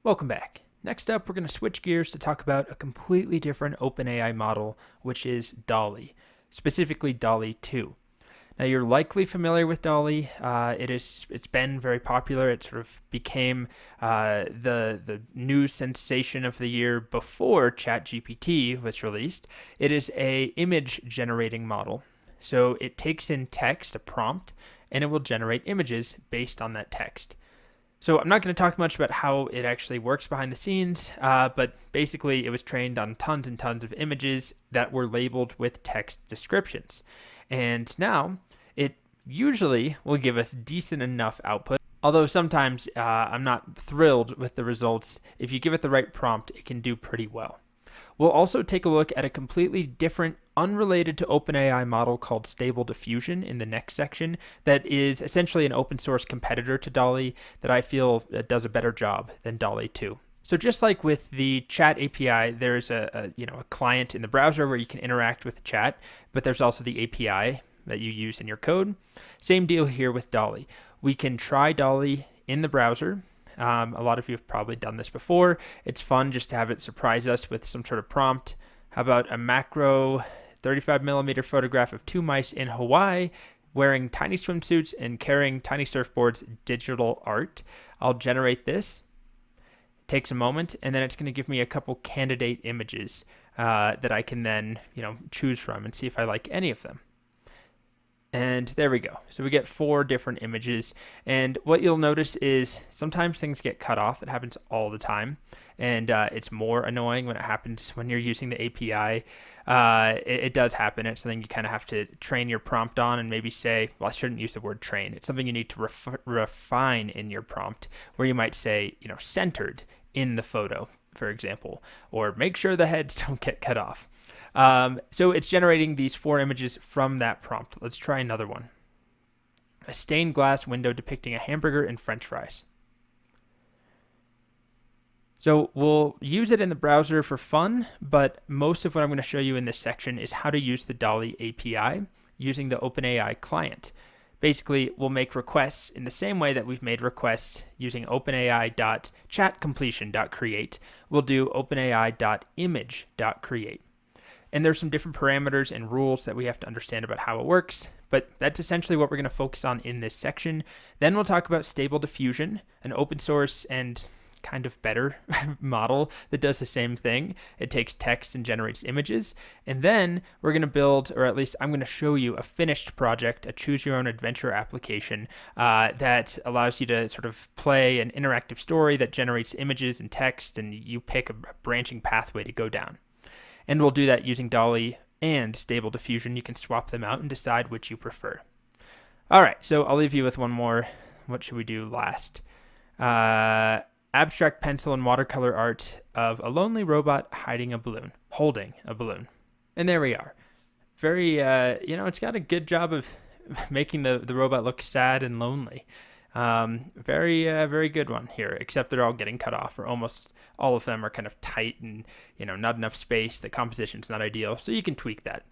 Welcome back. Next up, we're going to switch gears to talk about a completely different OpenAI model, which is DALL-E, specifically DALL-E 2. Now, you're likely familiar with DALL-E. It's been very popular. It sort of became the new sensation of the year before ChatGPT was released. It is a image generating model. So it takes in text, a prompt, and it will generate images based on that text. So I'm not going to talk much about how it actually works behind the scenes, but basically it was trained on tons and tons of images that were labeled with text descriptions. And now it usually will give us decent enough output, although sometimes I'm not thrilled with the results. If you give it the right prompt, it can do pretty well. We'll also take a look at a completely different, unrelated to OpenAI model called Stable Diffusion in the next section that is essentially an open source competitor to DALL-E that I feel does a better job than DALL-E 2. So just like with the chat API, there's a client in the browser where you can interact with the chat, but there's also the API that you use in your code. Same deal here with DALL-E. We can try DALL-E in the browser. A lot of you have probably done this before. It's fun just to have it surprise us with some sort of prompt. How about a macro 35mm photograph of two mice in Hawaii wearing tiny swimsuits and carrying tiny surfboards, digital art? I'll generate this. It takes a moment, and then it's going to give me a couple candidate images that I can then choose from and see if I like any of them. And there we go. So we get 4 different images. And what you'll notice is sometimes things get cut off. It happens all the time. And it's more annoying when it happens when you're using the API. It does happen. It's something you kind of have to train your prompt on and maybe say, well, I shouldn't use the word train. It's something you need to refine in your prompt, where you might say, centered in the photo, for example, or make sure the heads don't get cut off. So it's generating these 4 images from that prompt. Let's try another one. A stained glass window depicting a hamburger and French fries. So we'll use it in the browser for fun, but most of what I'm going to show you in this section is how to use the DALL-E API using the OpenAI client. Basically, we'll make requests in the same way that we've made requests using OpenAI.chatCompletion.create. We'll do OpenAI.image.create. And there's some different parameters and rules that we have to understand about how it works, but that's essentially what we're going to focus on in this section. Then we'll talk about Stable Diffusion, an open source and kind of better model that does the same thing. It takes text and generates images. And then we're going to build, or at least I'm going to show you a finished project, a choose your own adventure application that allows you to sort of play an interactive story that generates images and text, and you pick a branching pathway to go down. And we'll do that using DALL-E and Stable Diffusion. You can swap them out and decide which you prefer. All right, so I'll leave you with one more. What should we do last? Abstract pencil and watercolor art of a lonely robot holding a balloon. And there we are. Very, it's got a good job of making the robot look sad and lonely. Very good one here, except they're all getting cut off, or almost all of them are kind of tight and, not enough space. The composition's not ideal, so you can tweak that.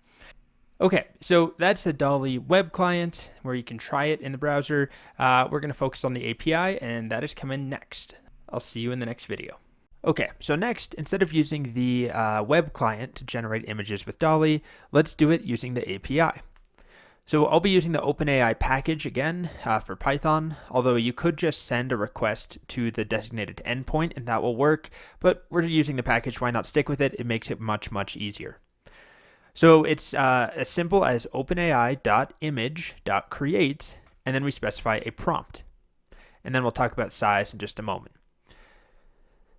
Okay, so that's the DALL-E web client where you can try it in the browser. We're going to focus on the API, and that is coming next. I'll see you in the next video. Okay, so next, instead of using the web client to generate images with DALL-E, let's do it using the API. So I'll be using the OpenAI package again for Python, although you could just send a request to the designated endpoint and that will work, but we're using the package, why not stick with it? It makes it much easier. So it's as simple as openai.image.create, and then we specify a prompt. And then we'll talk about size in just a moment.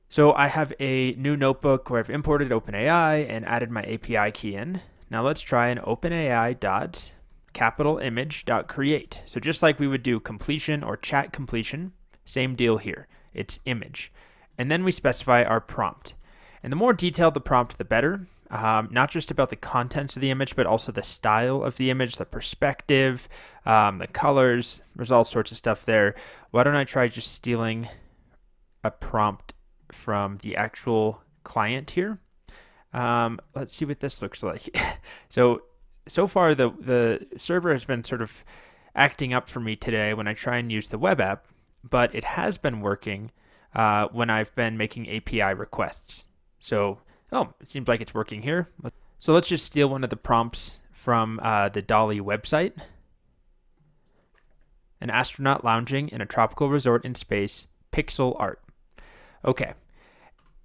So I have a new notebook where I've imported OpenAI and added my API key in. Now let's try an OpenAI.capitalimage.create. So just like we would do completion or chat completion, same deal here. It's image. And then we specify our prompt. And the more detailed the prompt, the better. Not just about the contents of the image, but also the style of the image, the perspective, the colors. There's all sorts of stuff there. Why don't I try just stealing a prompt from the actual client here? Let's see what this looks like. So far the server has been sort of acting up for me today when I try and use the web app, but it has been working when I've been making API requests. So, oh, it seems like it's working here. So let's just steal one of the prompts from the DALL-E website. An astronaut lounging in a tropical resort in space, pixel art. Okay.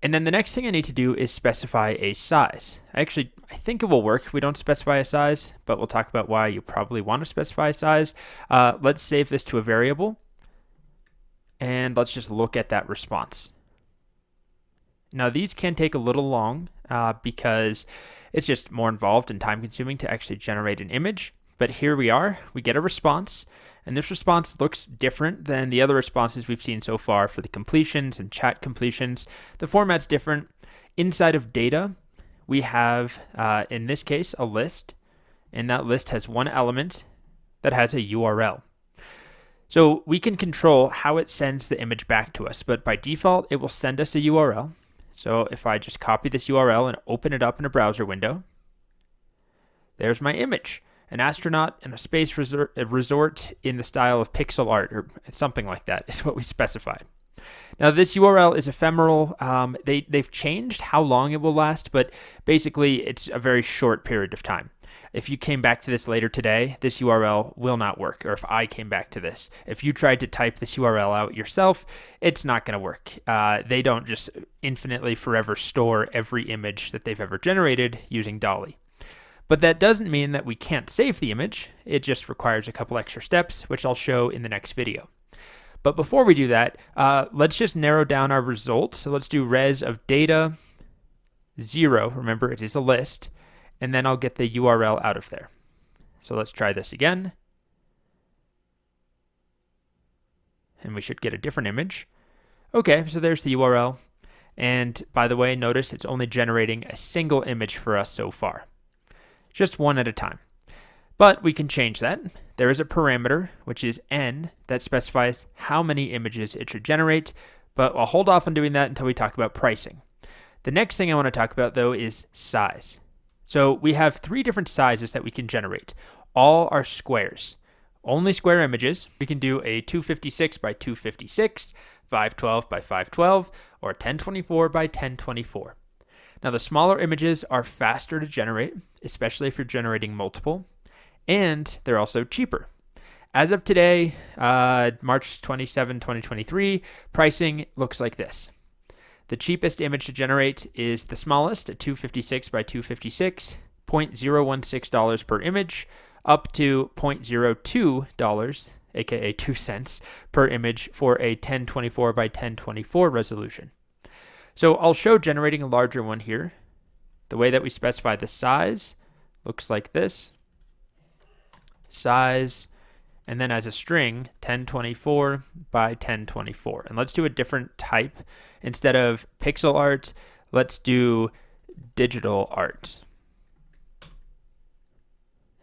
And then the next thing I need to do is specify a size. I think it will work if we don't specify a size, but we'll talk about why you probably want to specify a size. Let's save this to a variable, and let's just look at that response. Now, these can take a little long because it's just more involved and time consuming to actually generate an image. But here we are, we get a response, and this response looks different than the other responses we've seen so far for the completions and chat completions. The format's different. Inside of data, we have, in this case, a list, and that list has one element that has a URL. So we can control how it sends the image back to us, but by default, it will send us a URL. So if I just copy this URL and open it up in a browser window, there's my image. An astronaut in a space resort in the style of pixel art, or something like that is what we specified. Now, this URL is ephemeral. They've changed how long it will last, but basically it's a very short period of time. If you came back to this later today, this URL will not work. Or if I came back to this, if you tried to type this URL out yourself, it's not going to work. They don't just infinitely forever store every image that they've ever generated using DALL-E. But that doesn't mean that we can't save the image. It just requires a couple extra steps, which I'll show in the next video. But before we do that, let's just narrow down our results. So let's do res of data 0. Remember, it is a list. And then I'll get the URL out of there. So let's try this again. And we should get a different image. Okay, so there's the URL. And by the way, notice it's only generating a single image for us so far. Just one at a time. But we can change that. There is a parameter, which is n, that specifies how many images it should generate, but I'll hold off on doing that until we talk about pricing. The next thing I want to talk about, though, is size. So we have 3 different sizes that we can generate. All are squares. Only square images. We can do a 256 by 256, 512 by 512, or 1024 by 1024. Now, the smaller images are faster to generate, especially if you're generating multiple, and they're also cheaper. As of today, March 27, 2023, pricing looks like this. The cheapest image to generate is the smallest at 256 by 256, $0.016 per image, up to $0.02, aka 2 cents, per image for a 1024 by 1024 resolution. So I'll show generating a larger one here. The way that we specify the size looks like this. Size, and then as a string, 1024 by 1024. And let's do a different type. Instead of pixel art, let's do digital art.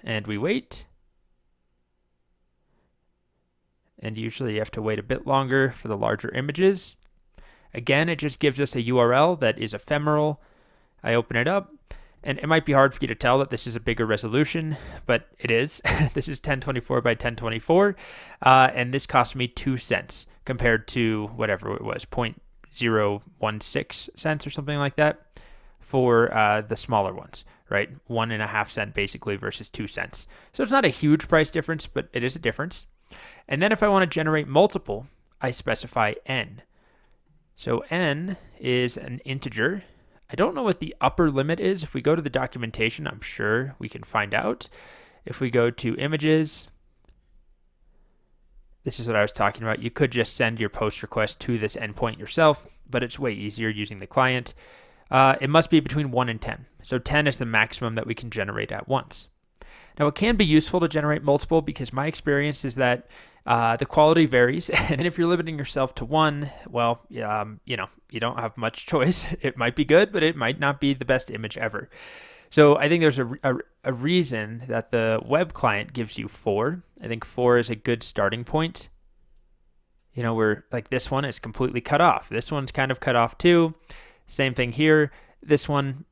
And we wait. And usually you have to wait a bit longer for the larger images. Again, it just gives us a URL that is ephemeral. I open it up, and it might be hard for you to tell that this is a bigger resolution, but it is. This is 1024 by 1024, and this cost me 2 cents compared to whatever it was, 0.016 cents or something like that for the smaller ones, right? 1.5 cents basically versus 2 cents. So it's not a huge price difference, but it is a difference. And then if I want to generate multiple, I specify n. So n is an integer. I don't know what the upper limit is. If we go to the documentation, I'm sure we can find out. If we go to images, this is what I was talking about. You could just send your post request to this endpoint yourself, but it's way easier using the client. It must be between 1 and 10. So 10 is the maximum that we can generate at once. Now, it can be useful to generate multiple because my experience is that the quality varies. And if you're limiting yourself to 1, well, you don't have much choice. It might be good, but it might not be the best image ever. So I think there's a reason that the web client gives you 4. I think 4 is a good starting point. Where like this one is completely cut off. This one's kind of cut off too. Same thing here. This one,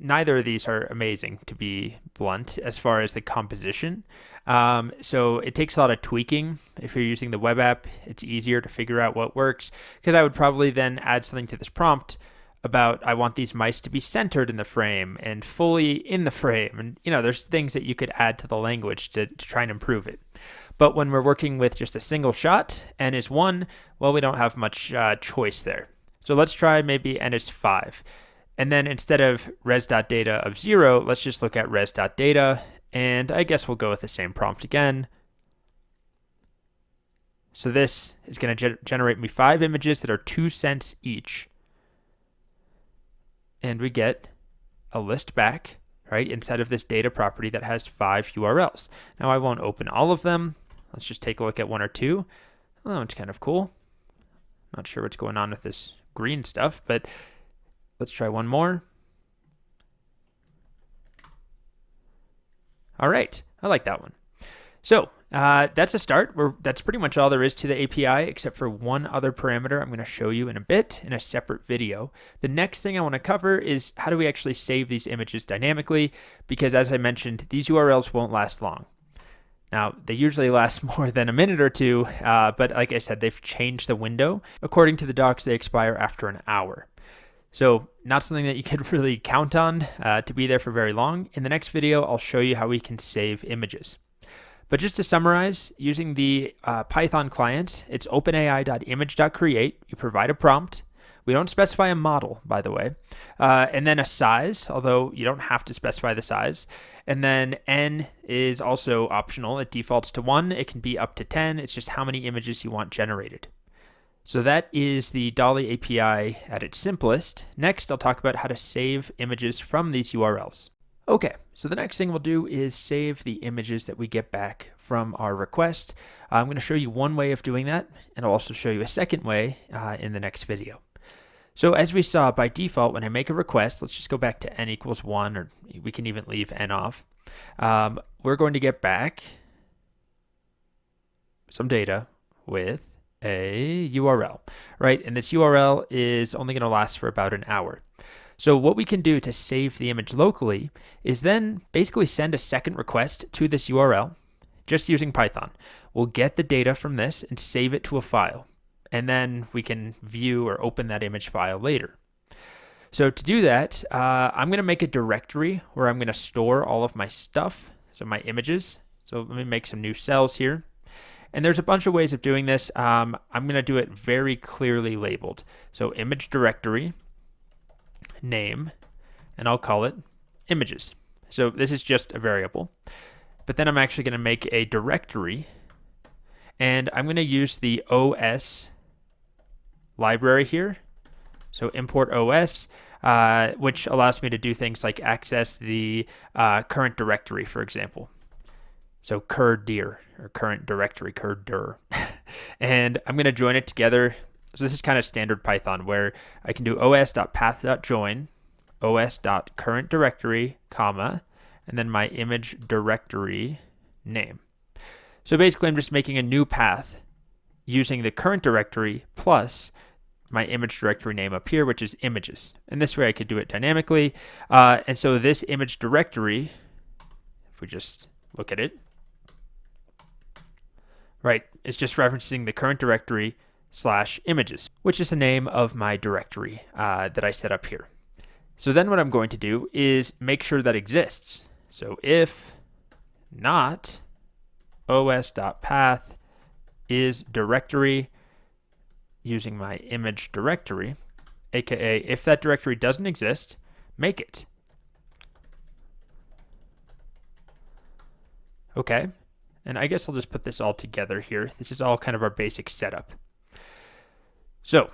neither of these are amazing, to be blunt, as far as the composition. So it takes a lot of tweaking. If you're using the web app, it's easier to figure out what works, because I would probably then add something to this prompt about I want these mice to be centered in the frame and fully in the frame. And, there's things that you could add to the language to try and improve it. But when we're working with just a single shot, n is 1, well, we don't have much choice there. So let's try maybe n is 5. And then instead of res.data of 0, let's just look at res.data. And I guess we'll go with the same prompt again. So this is going to generate me 5 images that are 2 cents each. And we get a list back, right, inside of this data property that has 5 URLs. Now I won't open all of them. Let's just take a look at 1 or 2. Oh, it's kind of cool. Not sure what's going on with this green stuff, but let's try one more. All right, I like that one. So that's a start. That's pretty much all there is to the API, except for one other parameter I'm going to show you in a bit in a separate video. The next thing I want to cover is how do we actually save these images dynamically, because as I mentioned, these URLs won't last long. Now, they usually last more than a minute or two, but like I said, they've changed the window. According to the docs, they expire after an hour. So not something that you could really count on to be there for very long. In the next video, I'll show you how we can save images. But just to summarize, using the Python client, it's openai.image.create. You provide a prompt. We don't specify a model, by the way, and then a size, although you don't have to specify the size. And then n is also optional. It defaults to 1. It can be up to 10. It's just how many images you want generated. So that is the DALL-E API at its simplest. Next, I'll talk about how to save images from these URLs. Okay, so the next thing we'll do is save the images that we get back from our request. I'm going to show you one way of doing that, and I'll also show you a second way in the next video. So as we saw, by default, when I make a request, let's just go back to n equals 1, or we can even leave n off. We're going to get back some data with a URL, right? And this URL is only going to last for about an hour. So what we can do to save the image locally is then basically send a second request to this URL just using Python. We'll get the data from this and save it to a file. And then we can view or open that image file later. So to do that, I'm going to make a directory where I'm going to store all of my stuff, so my images. So let me make some new cells here. And there's a bunch of ways of doing this. I'm going to do it very clearly labeled. So image directory, name, and I'll call it images. So this is just a variable. But then I'm actually going to make a directory, and I'm going to use the OS library here. So import OS, which allows me to do things like access the current directory, for example. So cur-dir, or current directory, cur-dir. And I'm going to join it together. So this is kind of standard Python, where I can do os.path.join, os.currentDirectory, comma, and then my image directory name. So basically, I'm just making a new path using the current directory plus my image directory name up here, which is images. And this way I could do it dynamically. And so this image directory, if we just look at it, right, it's just referencing the current directory / images, which is the name of my directory that I set up here. So then what I'm going to do is make sure that exists. So if not os.path is directory using my image directory, aka if that directory doesn't exist, make it. Okay, and I guess I'll just put this all together here. This is all kind of our basic setup. So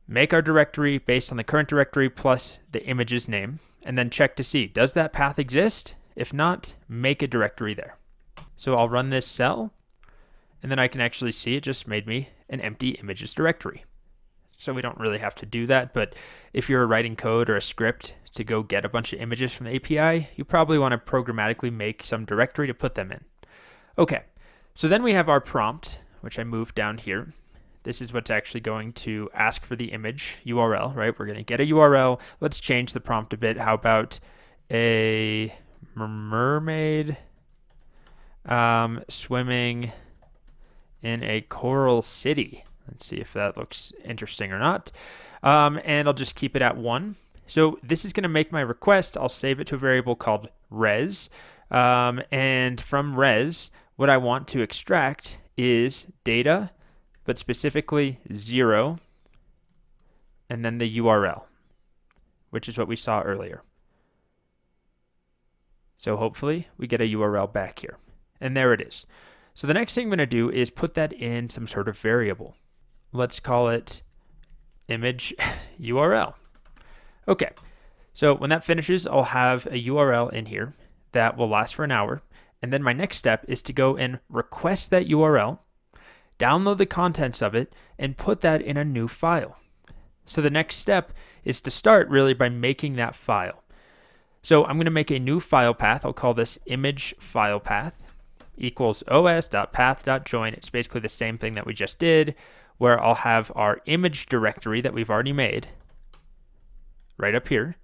make our directory based on the current directory plus the image's name, and then check to see, does that path exist? If not, make a directory there. So I'll run this cell, and then I can actually see it just made me an empty images directory. So we don't really have to do that, but if you're writing code or a script to go get a bunch of images from the API, you probably want to programmatically make some directory to put them in. Okay, so then we have our prompt, which I moved down here. This is what's actually going to ask for the image URL, right? We're going to get a URL. Let's change the prompt a bit. How about a mermaid swimming in a coral city. Let's see if that looks interesting or not. And I'll just keep it at 1. So this is going to make my request. I'll save it to a variable called res. And from res, what I want to extract is data, but specifically 0, and then the URL, which is what we saw earlier. So hopefully we get a URL back here. And there it is. So the next thing I'm going to do is put that in some sort of variable. Let's call it image URL. Okay, so when that finishes, I'll have a URL in here that will last for an hour. And then my next step is to go and request that URL, download the contents of it, and put that in a new file. So the next step is to start really by making that file. So I'm going to make a new file path. I'll call this image file path equals os.path.join. It's basically the same thing that we just did, where I'll have our image directory that we've already made right up here.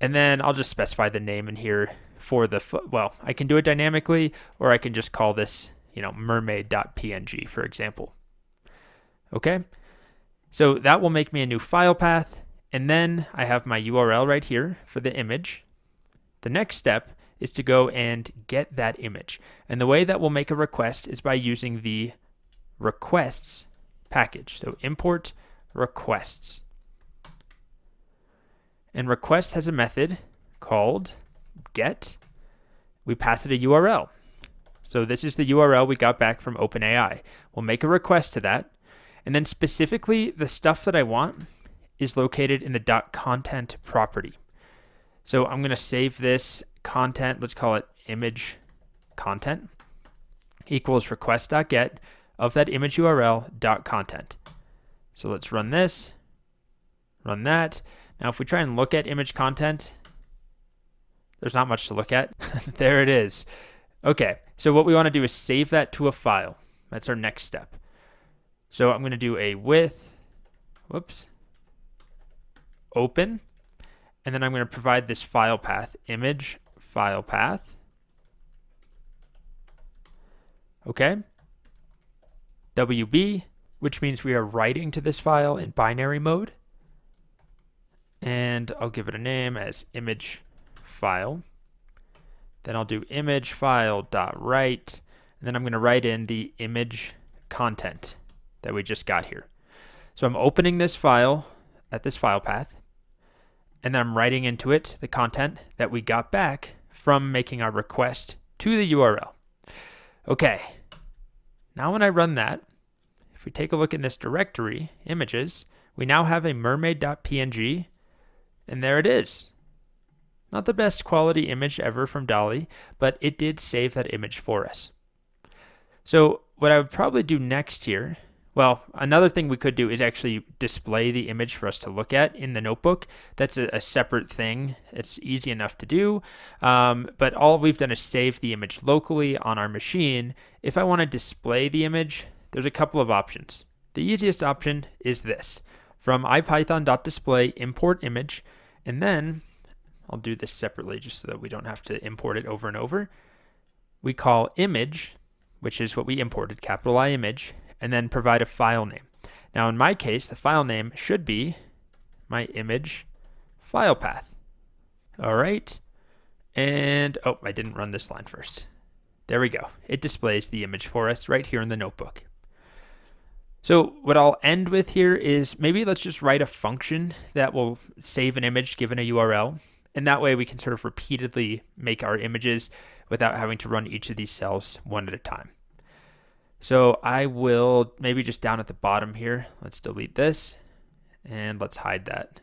And then I'll just specify the name in here for the, well, I can do it dynamically, or I can just call this, mermaid.png, for example. Okay, so that will make me a new file path. And then I have my URL right here for the image. The next step is to go and get that image. And the way that we'll make a request is by using the requests package. So import requests. And request has a method called get. We pass it a URL. So this is the URL we got back from OpenAI. We'll make a request to that. And then specifically the stuff that I want is located in the .content property. So I'm going to save this content, let's call it image content, equals request.get of that image URL .content. So let's run this, run that. Now if we try and look at image content, there's not much to look at. There it is. Okay, so what we want to do is save that to a file. That's our next step. So I'm going to do a with, open, and then I'm going to provide this file path, image file path. Okay. WB, which means we are writing to this file in binary mode. And I'll give it a name as image file. Then I'll do image file.write, and then I'm going to write in the image content that we just got here. So I'm opening this file at this file path, and then I'm writing into it the content that we got back from making our request to the URL. Okay, now when I run that, if we take a look in this directory, images, we now have a mermaid.png, and there it is. Not the best quality image ever from DALL-E, but it did save that image for us. So what I would probably do next here, well, another thing we could do is actually display the image for us to look at in the notebook. That's a separate thing. It's easy enough to do, but all we've done is save the image locally on our machine. If I want to display the image, there's a couple of options. The easiest option is this. From ipython.display import image, and then I'll do this separately just so that we don't have to import it over and over. We call image, which is what we imported, capital I image, and then provide a file name. Now in my case, the file name should be my image file path. All right. And, oh, I didn't run this line first. There we go. It displays the image for us right here in the notebook. So what I'll end with here is maybe let's just write a function that will save an image given a URL. And that way we can sort of repeatedly make our images without having to run each of these cells one at a time. So I will maybe just down at the bottom here, let's delete this and let's hide that.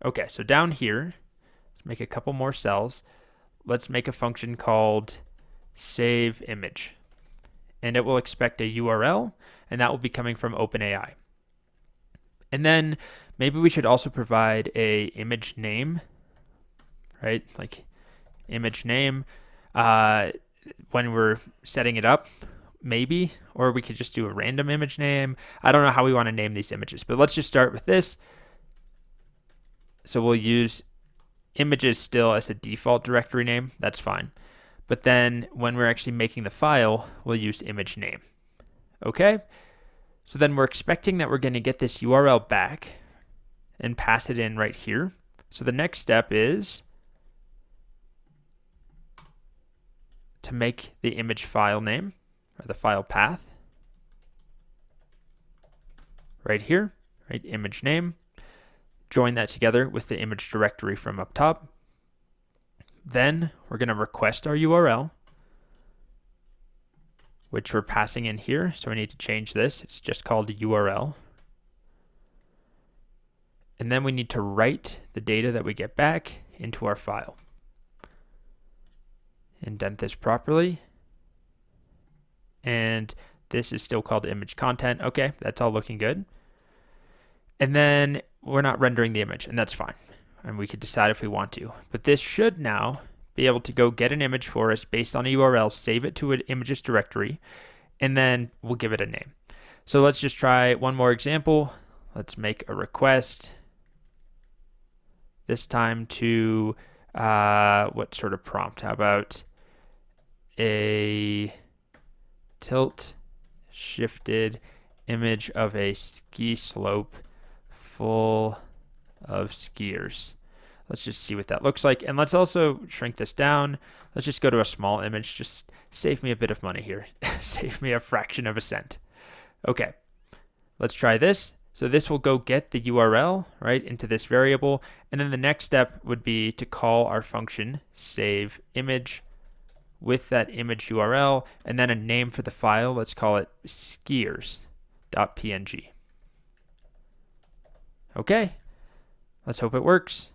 Okay, so down here, let's make a couple more cells. Let's make a function called save image. And it will expect a URL, and that will be coming from OpenAI. And then maybe we should also provide a image name, right? Like image name when we're setting it up, maybe, or we could just do a random image name. I don't know how we want to name these images, but let's just start with this. So we'll use images still as a default directory name, that's fine. But then when we're actually making the file, we'll use image name. Okay? So then we're expecting that we're going to get this URL back and pass it in right here. So the next step is to make the image file name, or the file path, right here, right? Image name. Join that together with the image directory from up top. Then we're going to request our URL, which we're passing in here. So we need to change this. It's just called URL. And then we need to write the data that we get back into our file. Indent this properly. And this is still called image content. Okay, that's all looking good. And then we're not rendering the image, and that's fine. And we could decide if we want to. But this should now be able to go get an image for us based on a URL, save it to an images directory, and then we'll give it a name. So let's just try one more example. Let's make a request. This time to, what sort of prompt? How about a tilt shifted image of a ski slope full of skiers. Let's just see what that looks like. And let's also shrink this down. Let's just go to a small image. Just save me a bit of money here. Save me a fraction of a cent. Okay, let's try this. So this will go get the URL, right, into this variable. And then the next step would be to call our function save image with that image URL, and then a name for the file. Let's call it skiers.png. Okay, let's hope it works.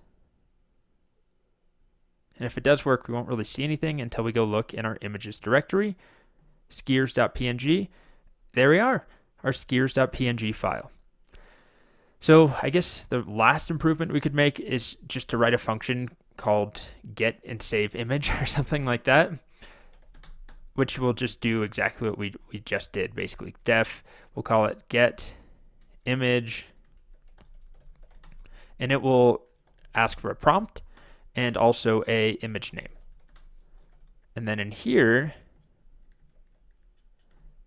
And if it does work, we won't really see anything until we go look in our images directory, skiers.png. There we are, our skiers.png file. So I guess the last improvement we could make is just to write a function called get and save image or something like that, which will just do exactly what we just did, basically. Def, we'll call it get image, and it will ask for a prompt and also a image name. And then in here,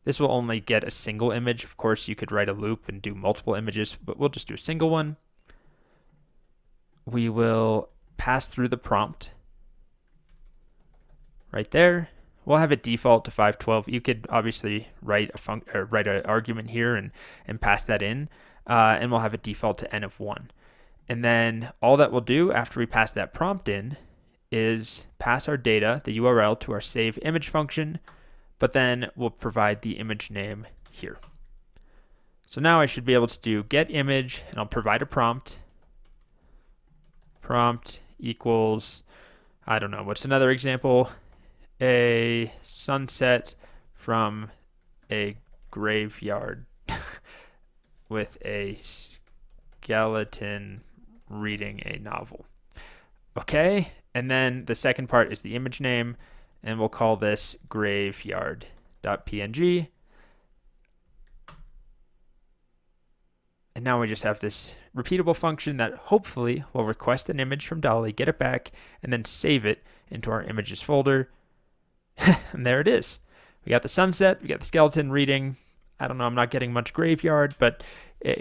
this will only get a single image. Of course, you could write a loop and do multiple images, but we'll just do a single one. We will pass through the prompt right there. We'll have it default to 512. You could obviously write an argument here and pass that in, and we'll have it default to n of 1. And then all that we'll do after we pass that prompt in is pass our data, the URL, to our save image function, but then we'll provide the image name here. So now I should be able to do get image, and I'll provide a prompt. Prompt equals, I don't know, what's another example? A sunset from a graveyard with a skeleton reading a novel. Okay, and then the second part is the image name, and we'll call this graveyard.png. And now we just have this repeatable function that hopefully will request an image from DALL-E, get it back, and then save it into our images folder. And there it is. We got the sunset, we got the skeleton reading. I don't know, I'm not getting much graveyard, but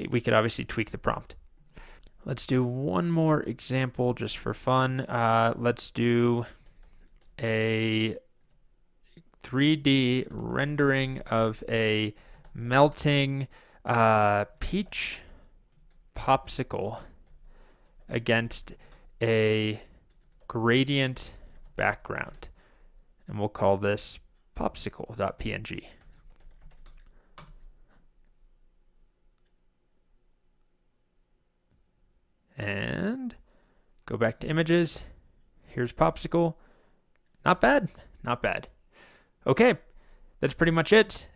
we could obviously tweak the prompt. Let's do one more example just for fun. Let's do a 3D rendering of a melting peach popsicle against a gradient background. And we'll call this popsicle.png. And go back to images. Here's popsicle. Not bad, not bad. Okay, that's pretty much it.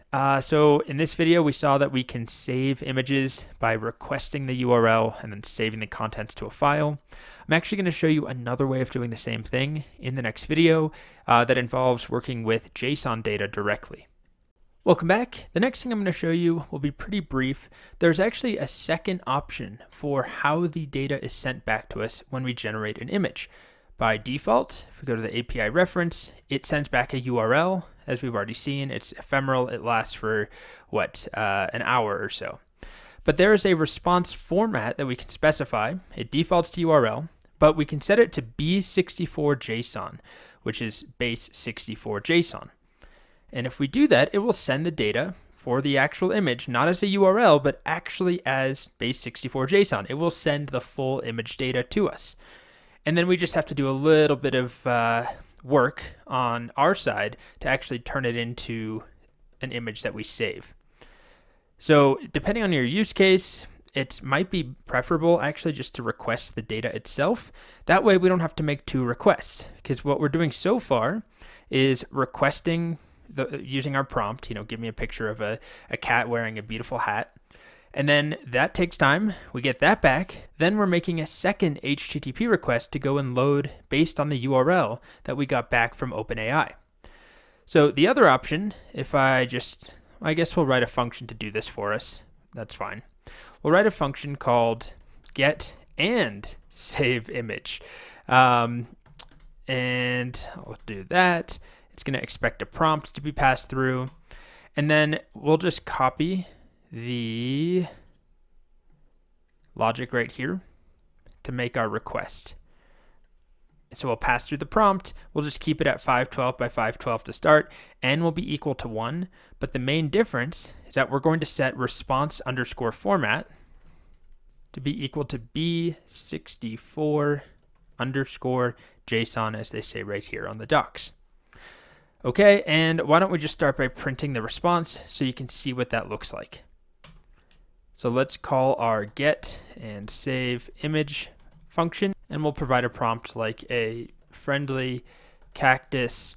So in this video, we saw that we can save images by requesting the URL and then saving the contents to a file. I'm actually going to show you another way of doing the same thing in the next video that involves working with JSON data directly. Welcome back. The next thing I'm going to show you will be pretty brief. There's actually a second option for how the data is sent back to us when we generate an image. By default, if we go to the API reference, it sends back a URL. As we've already seen, it's ephemeral. It lasts for, an hour or so. But there is a response format that we can specify. It defaults to URL, but we can set it to B64JSON, which is base 64 JSON. And if we do that, it will send the data for the actual image, not as a URL, but actually as base 64 JSON. It will send the full image data to us. And then we just have to do a little bit of work on our side to actually turn it into an image that we save. So depending on your use case, it might be preferable actually just to request the data itself. That way we don't have to make two requests, because what we're doing so far is requesting using our prompt, give me a picture of a cat wearing a beautiful hat. And then that takes time. We get that back. Then we're making a second HTTP request to go and load based on the URL that we got back from OpenAI. So the other option, if I guess we'll write a function to do this for us. That's fine. We'll write a function called get and save image. And I'll do that. It's going to expect a prompt to be passed through. And then we'll just copy the logic right here to make our request. So we'll pass through the prompt. We'll just keep it at 512 by 512 to start. N will be equal to 1. But the main difference is that we're going to set response underscore format to be equal to B64 underscore JSON, as they say right here on the docs. Okay, and why don't we just start by printing the response so you can see what that looks like. So let's call our get and save image function, and we'll provide a prompt like a friendly cactus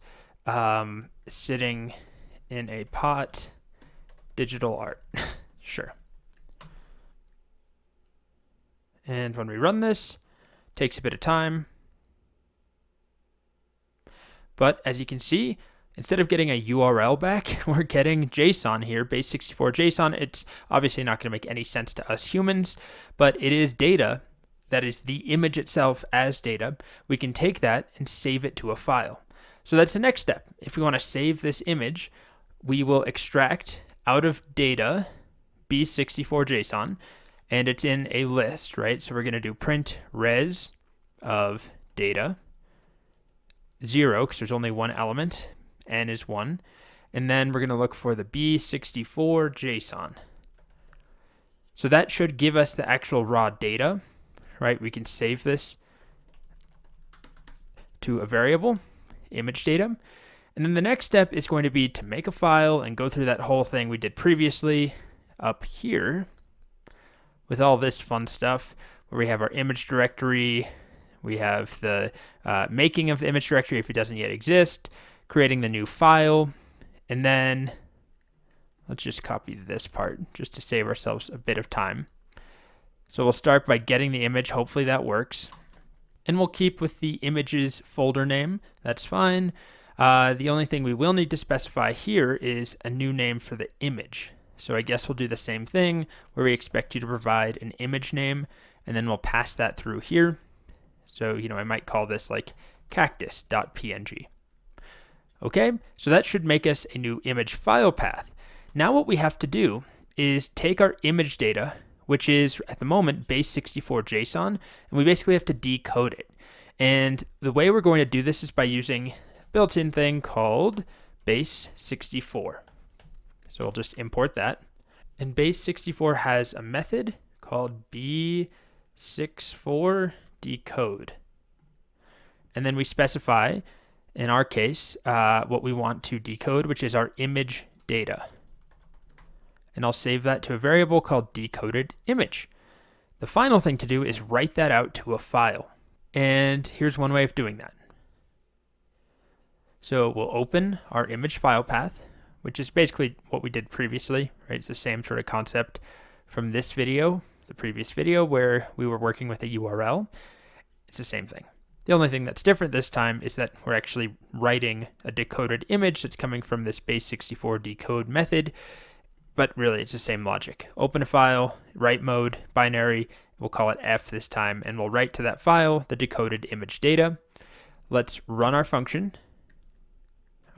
sitting in a pot, digital art. Sure. And when we run this, it takes a bit of time. But as you can see, instead of getting a URL back, we're getting JSON here, base 64 JSON. It's obviously not going to make any sense to us humans, but it is data. That is the image itself as data. We can take that and save it to a file. So that's the next step. If we want to save this image, we will extract out of data B64 JSON, and it's in a list, right? So we're going to do print res of data 0, because there's only one element, n is 1, and then we're going to look for the B64 JSON. So that should give us the actual raw data, right? We can save this to a variable, image data. And then the next step is going to be to make a file and go through that whole thing we did previously up here with all this fun stuff where we have our image directory. We have the making of the image directory if it doesn't yet exist, creating the new file, and then let's just copy this part just to save ourselves a bit of time. So we'll start by getting the image. Hopefully that works. And we'll keep with the images folder name. That's fine. The only thing we will need to specify here is a new name for the image. So I guess we'll do the same thing where we expect you to provide an image name, and then we'll pass that through here. So, I might call this like cactus.png. Okay, so that should make us a new image file path. Now what we have to do is take our image data, which is at the moment base 64 JSON, and we basically have to decode it. And the way we're going to do this is by using a built-in thing called base 64. So we'll just import that. And base 64 has a method called B64 decode. And then we specify, in our case, what we want to decode, which is our image data. And I'll save that to a variable called decoded image. The final thing to do is write that out to a file. And here's one way of doing that. So we'll open our image file path, which is basically what we did previously, right? It's the same sort of concept from this video, the previous video where we were working with a URL. It's the same thing. The only thing that's different this time is that we're actually writing a decoded image that's coming from this base64 decode method, but really it's the same logic. Open a file, write mode, binary, we'll call it F this time, and we'll write to that file the decoded image data. Let's run our function.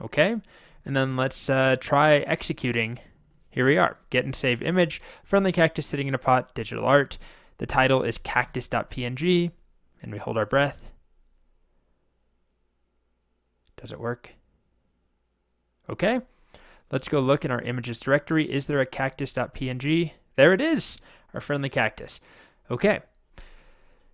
Okay, and then let's try executing. Here we are, get and save image, friendly cactus sitting in a pot, digital art. The title is cactus.png, and we hold our breath. Does it work? Okay, let's go look in our images directory. Is there a cactus.png? There it is, our friendly cactus. Okay,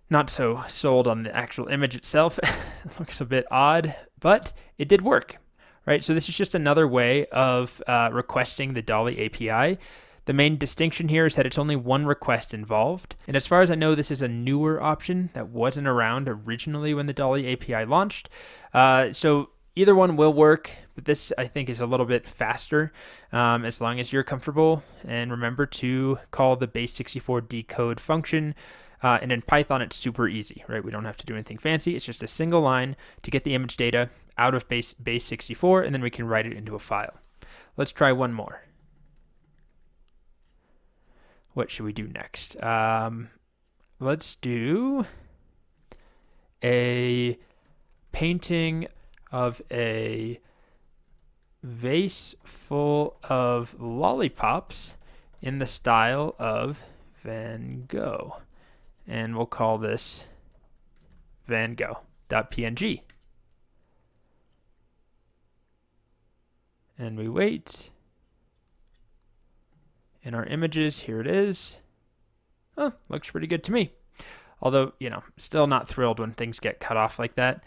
not so sold on the actual image itself. It looks a bit odd, but it did work, right? So this is just another way of requesting the DALL-E API. The main distinction here is that it's only one request involved. And as far as I know, this is a newer option that wasn't around originally when the DALL-E API launched. So either one will work, but this I think is a little bit faster as long as you're comfortable. And remember to call the base64 decode function. And in Python, it's super easy, right? We don't have to do anything fancy. It's just a single line to get the image data out of base64, and then we can write it into a file. Let's try one more. What should we do next? Let's do a painting of a vase full of lollipops in the style of Van Gogh. And we'll call this Van Gogh.png. And we wait. In our images, here it is. Oh, looks pretty good to me. Although, still not thrilled when things get cut off like that,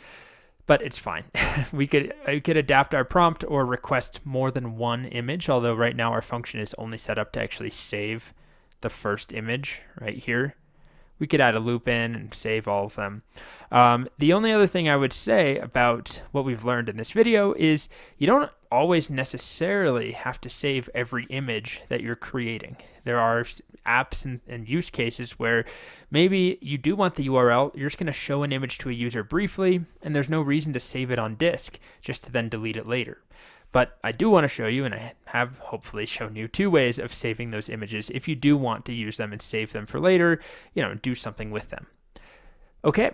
but it's fine. We could adapt our prompt or request more than one image, although right now our function is only set up to actually save the first image right here. We could add a loop in and save all of them. The only other thing I would say about what we've learned in this video is you don't always necessarily have to save every image that you're creating. There are apps and use cases where maybe you do want the URL, you're just going to show an image to a user briefly, and there's no reason to save it on disk just to then delete it later. But I do want to show you, and I have hopefully shown you, two ways of saving those images if you do want to use them and save them for later, do something with them. Okay,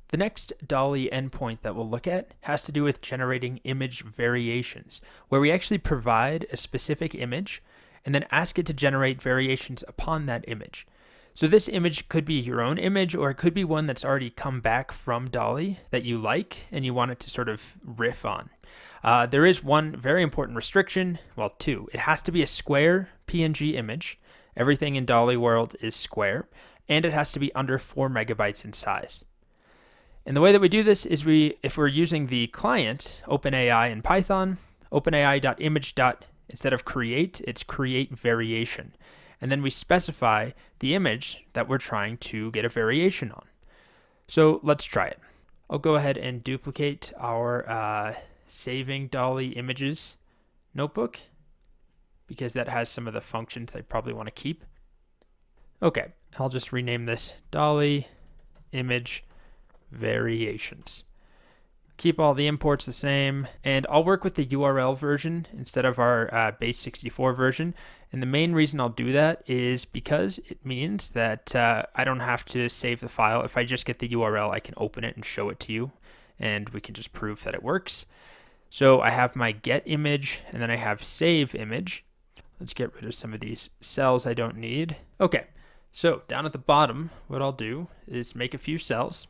the next DALL-E endpoint that we'll look at has to do with generating image variations, where we actually provide a specific image and then ask it to generate variations upon that image. So this image could be your own image, or it could be one that's already come back from DALL-E that you like and you want it to sort of riff on. There is one very important restriction, well, two. It has to be a square PNG image. Everything in DALL-E world is square, and it has to be under 4 megabytes in size. And the way that we do this is if we're using the client, OpenAI in Python, OpenAI.image. Instead of create, it's create variation. And then we specify the image that we're trying to get a variation on. So let's try it. I'll go ahead and duplicate our saving DALL-E images notebook because that has some of the functions I probably want to keep. Okay, I'll just rename this DALL-E image variations. Keep all the imports the same, and I'll work with the URL version instead of our base64 version. And the main reason I'll do that is because it means that I don't have to save the file. If I just get the URL, I can open it and show it to you, and we can just prove that it works. So I have my get image, and then I have save image. Let's get rid of some of these cells I don't need. Okay, so down at the bottom, what I'll do is make a few cells.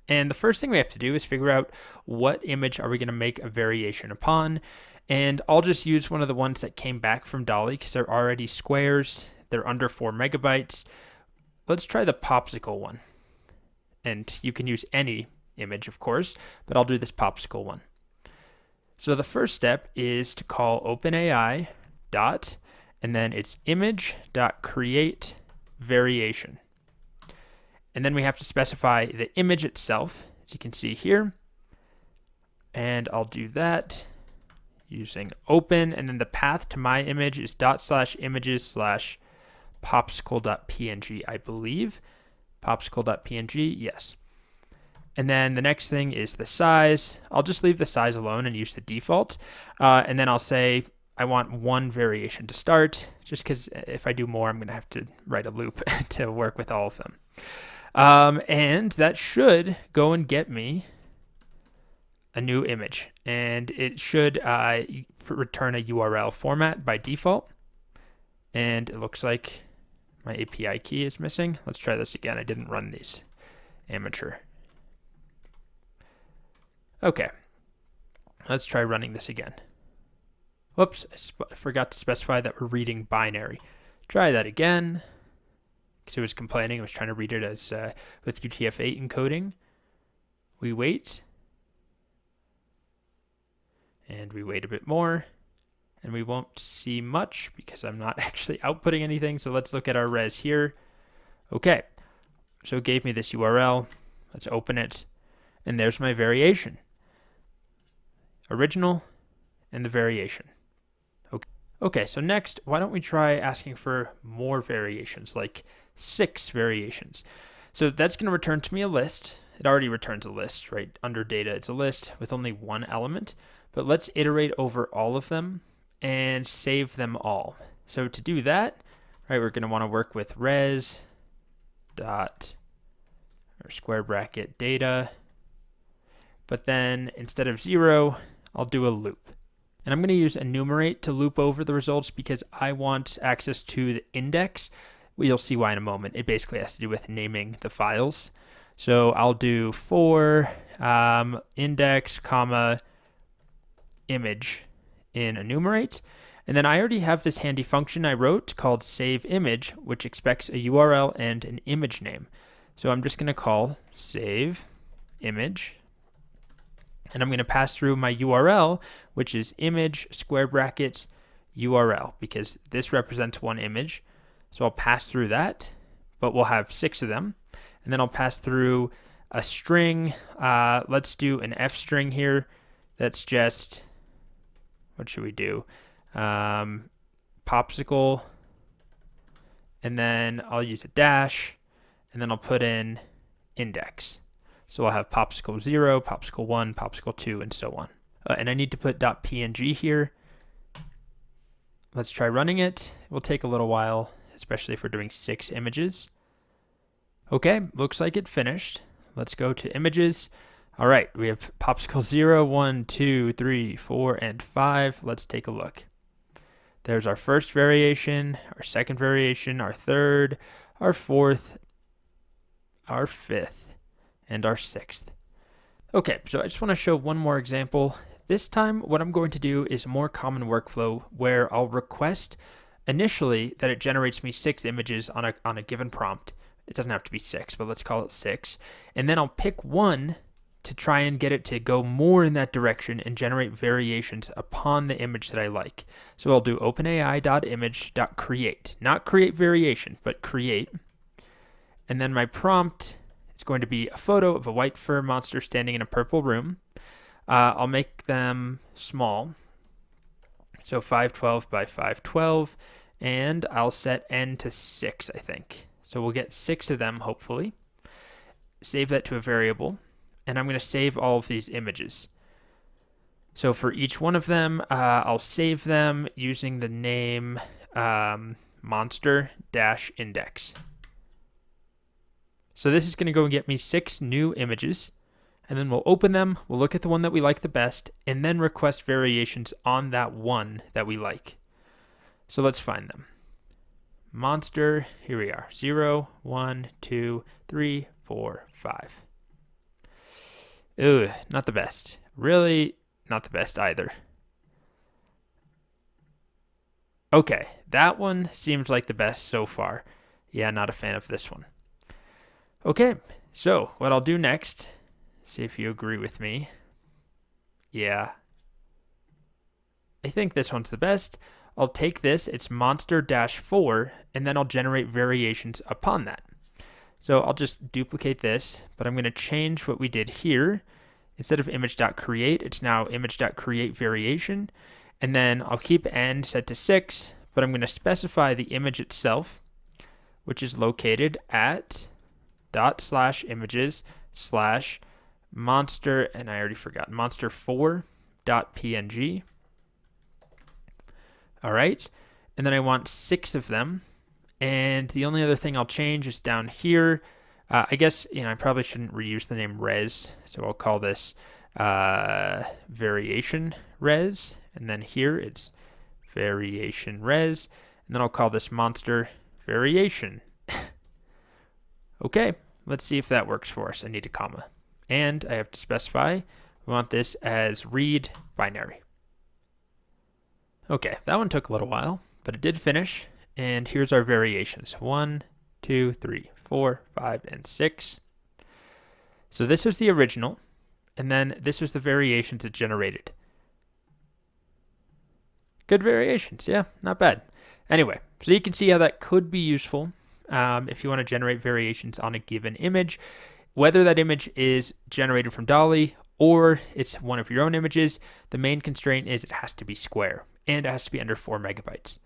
And the first thing we have to do is figure out what image are we going to make a variation upon. And I'll just use one of the ones that came back from DALL-E because they're already squares. They're under 4 megabytes. Let's try the popsicle one. And you can use any image, of course, but I'll do this popsicle one. So the first step is to call OpenAI dot, and then it's image.create variation. And then we have to specify the image itself, as you can see here. And I'll do that using open, and then the path to my image is /images/popsicle.png, I believe. Popsicle.png, yes. And then the next thing is the size. I'll just leave the size alone and use the default. And then I'll say I want one variation to start, just because if I do more, I'm going to have to write a loop to work with all of them. And that should go and get me a new image. And it should return a URL format by default. And it looks like my API key is missing. Let's try this again. I didn't run these. Amateur. Okay. Let's try running this again. Whoops, I forgot to specify that we're reading binary. Try that again. Because it was complaining. I was trying to read it as with UTF-8 encoding. We wait. And we wait a bit more. And we won't see much because I'm not actually outputting anything. So let's look at our res here. Okay. So it gave me this URL. Let's open it. And there's my variation. Original and the variation. Okay, so next, why don't we try asking for more variations, like 6 variations. So that's going to return to me a list. It already returns a list, right? Under data, it's a list with only one element. But let's iterate over all of them and save them all. So to do that, right, we're going to want to work with res dot or square bracket data. But then instead of 0, I'll do a loop. And I'm going to use enumerate to loop over the results because I want access to the index. You'll see why in a moment. It basically has to do with naming the files. So I'll do for index, comma, image in enumerate. And then I already have this handy function I wrote called save image, which expects a URL and an image name. So I'm just going to call save image. And I'm going to pass through my URL, which is image square bracket URL, because this represents one image. So I'll pass through that, but we'll have 6 of them. And then I'll pass through a string. Let's do an F string here. That's just, what should we do? Popsicle. And then I'll use a dash. And then I'll put in index. So I'll have popsicle 0, popsicle 1, popsicle 2, and so on. And I need to put .png here. Let's try running it. It will take a little while, especially if we're doing 6 images. Okay, looks like it finished. Let's go to images. All right, we have popsicle 0, 1, 2, 3, 4, and 5. Let's take a look. There's our first variation, our second variation, our third, our fourth, our fifth, and our 6th. Okay, so I just want to show one more example. This time, what I'm going to do is a more common workflow where I'll request initially that it generates me 6 images on a given prompt. It doesn't have to be 6, but let's call it 6. And then I'll pick one to try and get it to go more in that direction and generate variations upon the image that I like. So I'll do openai.image.create. Not create variation, but create. And then my prompt, it's going to be a photo of a white fur monster standing in a purple room. I'll make them small. So 512 by 512. And I'll set n to 6, I think. So we'll get 6 of them, hopefully. Save that to a variable. And I'm going to save all of these images. So for each one of them, I'll save them using the name monster-index. So this is going to go and get me 6 new images, and then we'll open them, we'll look at the one that we like the best, and then request variations on that one that we like. So let's find them. Monster, here we are, 0, 1, 2, 3, 4, 5. Ooh, not the best. Really not the best either. Okay, that one seems like the best so far. Yeah, not a fan of this one. Okay, so what I'll do next, see if you agree with me. Yeah, I think this one's the best. I'll take this, it's monster-4, and then I'll generate variations upon that. So I'll just duplicate this, but I'm going to change what we did here. Instead of image.create, it's now image.create variation. And then I'll keep n set to 6, but I'm going to specify the image itself, which is located at /images/ monster, and I already forgot, monster4.png. All right, and then I want 6 of them. And the only other thing I'll change is down here. I guess, I probably shouldn't reuse the name res, so I'll call this variation res, and then here it's variation res, and then I'll call this monster variation. Okay, let's see if that works for us. I need a comma, and I have to specify we want this as read binary. Okay, that one took a little while, but it did finish. And here's our variations: 1, 2, 3, 4, 5, and 6. So this was the original, and then this was the variations it generated. Good variations, yeah, not bad. Anyway, so you can see how that could be useful if you want to generate variations on a given image, whether that image is generated from DALL-E or it's one of your own images. The main constraint is it has to be square, and it has to be under 4 megabytes.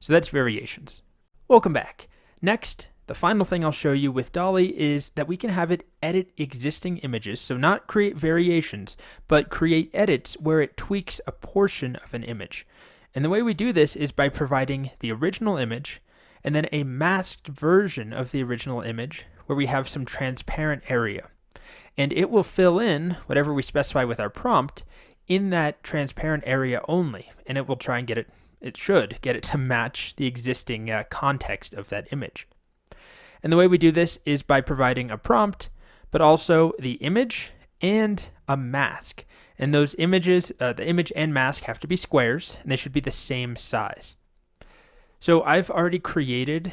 So that's variations. Welcome back. Next, the final thing I'll show you with DALL-E is that we can have it edit existing images. So not create variations, but create edits where it tweaks a portion of an image. And the way we do this is by providing the original image and then a masked version of the original image where we have some transparent area. And it will fill in whatever we specify with our prompt in that transparent area only. And it will try and get it should get it to match the existing context of that image. And the way we do this is by providing a prompt, but also the image and a mask. And those images, the image and mask have to be squares, and they should be the same size. So I've already created,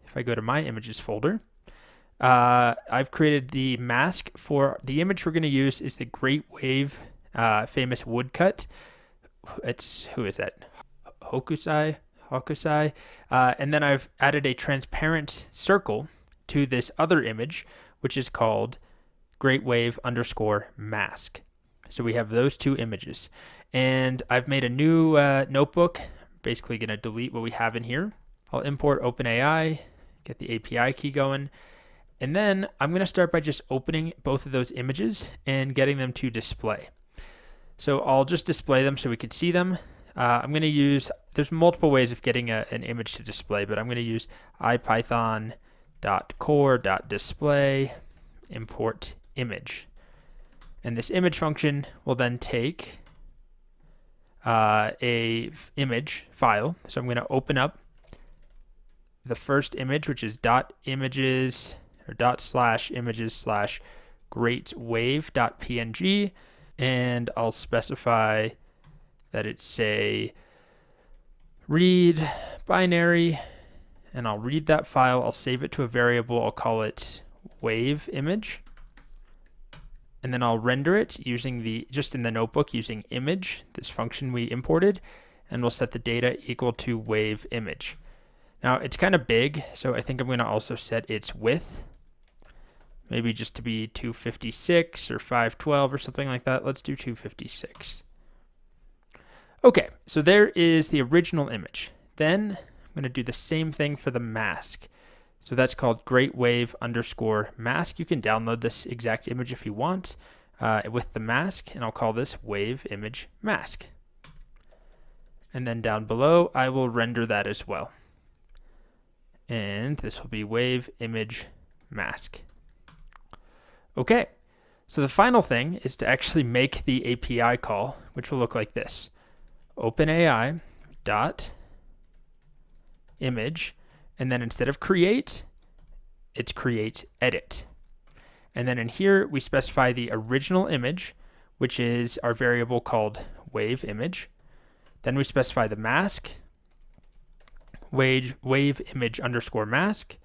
if I go to my images folder, I've created the mask for the image we're going to use is the Great Wave famous woodcut. Who is that? Hokusai. And then I've added a transparent circle to this other image, which is called Great Wave _ mask. So we have those 2 images. And I've made a new notebook, basically going to delete what we have in here. I'll import OpenAI, get the API key going. And then I'm going to start by just opening both of those images and getting them to display. So I'll just display them so we can see them. I'm going to use, there's multiple ways of getting an image to display, but I'm going to use ipython.core.display import image. And this image function will then take a image file. So I'm going to open up the first image, which is .images or ./images/greatwave.png. And I'll specify that it's a read binary, and I'll read that file. I'll save it to a variable. I'll call it wave image, and then I'll render it using just in the notebook using image, this function we imported, and we'll set the data equal to wave image. Now it's kind of big, so I think I'm going to also set its width. Maybe just to be 256 or 512 or something like that. Let's do 256. Okay, so there is the original image. Then I'm going to do the same thing for the mask. So that's called Great Wave _ mask. You can download this exact image if you want with the mask, and I'll call this wave image mask. And then down below, I will render that as well. And this will be wave image mask. Okay, so the final thing is to actually make the API call, which will look like this. OpenAI dot image, and then instead of create, it's create edit. And then in here, we specify the original image, which is our variable called wave image. Then we specify the mask, wave image _ mask.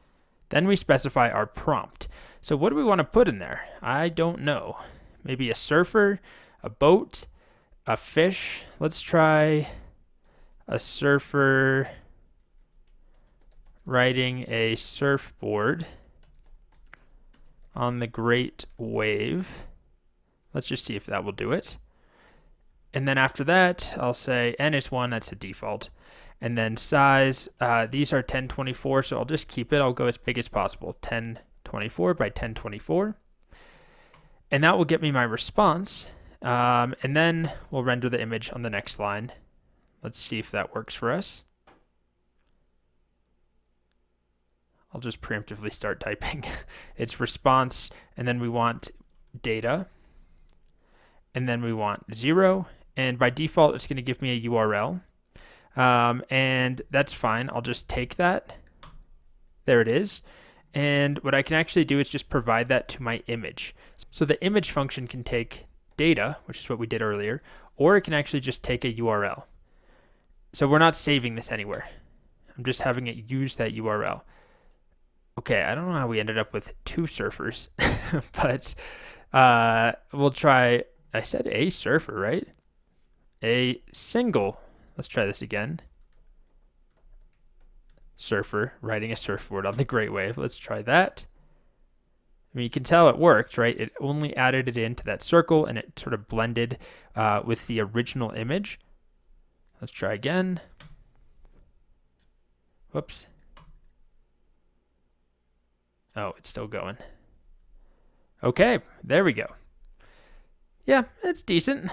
Then we specify our prompt. So what do we want to put in there? I don't know. Maybe a surfer, a boat, a fish. Let's try a surfer riding a surfboard on the Great Wave. Let's just see if that will do it. And then after that, I'll say n is 1. That's a default. And then size, these are 1024, so I'll just keep it. I'll go as big as possible, 1024 by 1024. And that will get me my response. And then we'll render the image on the next line. Let's see if that works for us. I'll just preemptively start typing. It's response, and then we want data, and then we want 0, and by default it's going to give me a URL, and that's fine. I'll just take that. There it is. And what I can actually do is just provide that to my image. So the image function can take data, which is what we did earlier, or it can actually just take a URL. So we're not saving this anywhere. I'm just having it use that URL. Okay, I don't know how we ended up with 2 surfers, but we'll try, I said a surfer, right? A single, let's try this again. Surfer, riding a surfboard on the Great Wave. Let's try that. I mean, you can tell it worked, right? It only added it into that circle, and it sort of blended with the original image. Let's try again. Whoops. Oh, it's still going. Okay, there we go. Yeah, it's decent.